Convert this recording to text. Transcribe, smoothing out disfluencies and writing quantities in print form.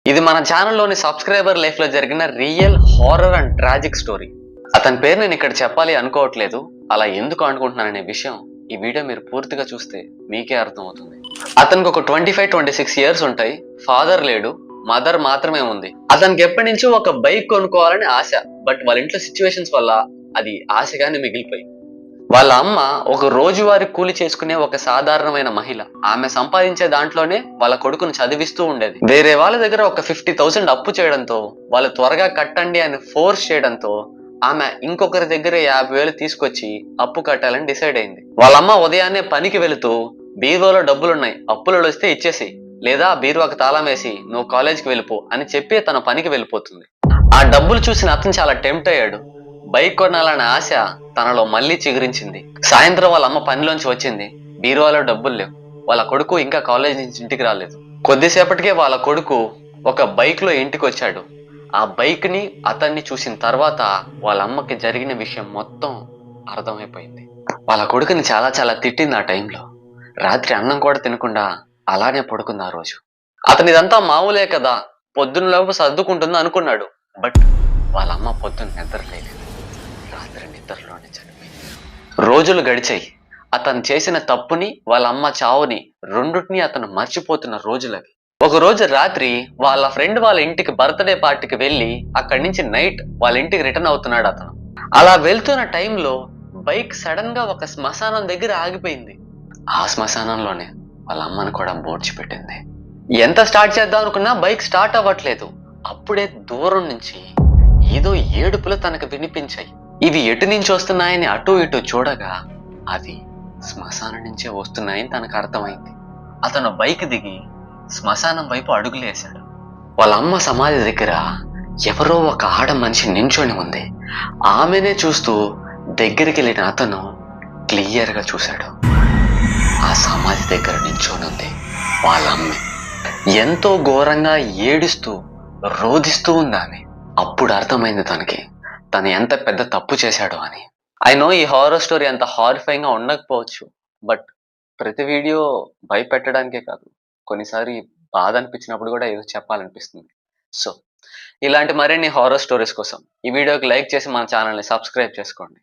ఇది మన ఛానల్లోని subscriber life లో జరిగిన real horror and tragic story. అతని పేరు నేను ఇక్కడ చెప్పాలి అనుకోవట్లేదు, అలా ఎందుకు అనుకుంటున్నాననే విషయం ఈ వీడియో మీరు పూర్తిగా చూస్తే మీకే అర్థమవుతుంది. అతనికి ఒక 25-26 ఇయర్స్ ఉంటాయి. ఫాదర్ లేడు, మదర్ మాత్రమే ఉంది. అతనికి ఎప్పటి నుంచో ఒక బైక్ కొనుక్కోవాలని ఆశ, బట్ వాళ్ళ ఇంట్లో సిచ్యువేషన్స్ వల్ల అది ఆశగానే మిగిలిపోయింది. వాళ్ళ అమ్మ ఒక రోజువారీ కూలి చేసుకునే ఒక సాధారణమైన మహిళ. ఆమె సంపాదించే దాంట్లోనే వాళ్ళ కొడుకును చదివిస్తూ ఉండేది. వేరే వాళ్ళ దగ్గర ఒక 50,000 అప్పు చేయడంతో, వాళ్ళు త్వరగా కట్టండి అని ఫోర్స్ చేయడంతో ఆమె ఇంకొకరి దగ్గర 50,000 తీసుకొచ్చి అప్పు కట్టాలని డిసైడ్ అయింది. వాళ్ళమ్మ ఉదయాన్నే పనికి వెళుతూ, బీరువాలో డబ్బులున్నాయి, అప్పులు వస్తే ఇచ్చేసి, లేదా బీరువాకి తాళం వేసి నువ్వు కాలేజీకి వెళ్ళిపో అని చెప్పి తన పనికి వెళ్ళిపోతుంది. ఆ డబ్బులు చూసిన అతను చాలా టెంప్ట్ అయ్యాడు. బైక్ కొనాలనే ఆశ తనలో మళ్ళీ చిగురించింది. సాయంత్రం వాళ్ళ అమ్మ పనిలోంచి వచ్చింది. బీరువాలో డబ్బులు లేవు. వాళ్ళ కొడుకు ఇంకా కాలేజ్ నుంచి ఇంటికి రాలేదు. కొద్దిసేపటికే వాళ్ళ కొడుకు ఒక బైక్ లో ఇంటికి వచ్చాడు. ఆ బైక్ ని అతన్ని చూసిన తర్వాత వాళ్ళ అమ్మకి జరిగిన విషయం మొత్తం అర్థమైపోయింది. వాళ్ళ కొడుకుని చాలా చాలా తిట్టింది. ఆ టైంలో రాత్రి అన్నం కూడా తినకుండా అలానే పడుకుంది ఆ రోజు. అతని ఇదంతా మామూలే కదా, పొద్దున్నలోపు సర్దుకుంటుంది అనుకున్నాడు. బట్ వాళ్ళ అమ్మ పొద్దున్న నిద్రలేదు. రాత్రి నిద్రలోనే చనిపోయింది. రోజులు గడిచాయి. అతను చేసిన తప్పుని, వాళ్ళ అమ్మ చావుని రెండుటిని అతను మర్చిపోతున్న రోజులవి. ఒక రోజు రాత్రి వాళ్ళ ఫ్రెండ్ వాళ్ళ ఇంటికి బర్త్డే పార్టీకి వెళ్ళి అక్కడి నుంచి నైట్ వాళ్ళ ఇంటికి రిటర్న్ అవుతున్నాడు అతను. అలా వెళ్తున్న టైంలో బైక్ సడన్ గా ఒక శ్మశానం దగ్గర ఆగిపోయింది. ఆ శ్మశానంలోనే వాళ్ళ అమ్మని కూడా బోడ్చిపెట్టింది. ఎంత స్టార్ట్ చేద్దాం అనుకున్నా బైక్ స్టార్ట్ అవ్వట్లేదు. అప్పుడే దూరం నుంచి ఏదో ఏడుపులు తనకు వినిపించాయి. ఇవి ఎటు నుంచి వస్తున్నాయని అటు ఇటు చూడగా అది శ్మశానం నుంచే వస్తున్నాయని తనకు అర్థమైంది. అతను బైక్ దిగి శ్మశానం వైపు అడుగులేశాడు. వాళ్ళ అమ్మ సమాధి దగ్గర ఎవరో ఒక ఆడ మనిషి నించొని ఉంది. ఆమెనే చూస్తూ దగ్గరికి వెళ్ళిన అతను క్లియర్ గా చూశాడు. ఆ సమాధి దగ్గర నించొని ఉంది వాళ్ళ అమ్మే. ఎంతో ఘోరంగా ఏడుస్తూ రోధిస్తూ ఉంది ఆమె. అప్పుడు అర్థమైంది తనకి తను ఎంత పెద్ద తప్పు చేశాడో అని. ఐ నో ఈ హారర్ స్టోరీ అంత హారిఫైయింగ్ గా ఉండకపోవచ్చు, బట్ ప్రతి వీడియో భయపెట్టడానికే కాదు, కొన్నిసారి బాధ అనిపించినప్పుడు కూడా ఏదో చెప్పాలనిపిస్తుంది. సో ఇలాంటి మరిన్ని హారర్ స్టోరీస్ కోసం ఈ వీడియోకి లైక్ చేసి మన ఛానల్ని సబ్స్క్రైబ్ చేసుకోండి.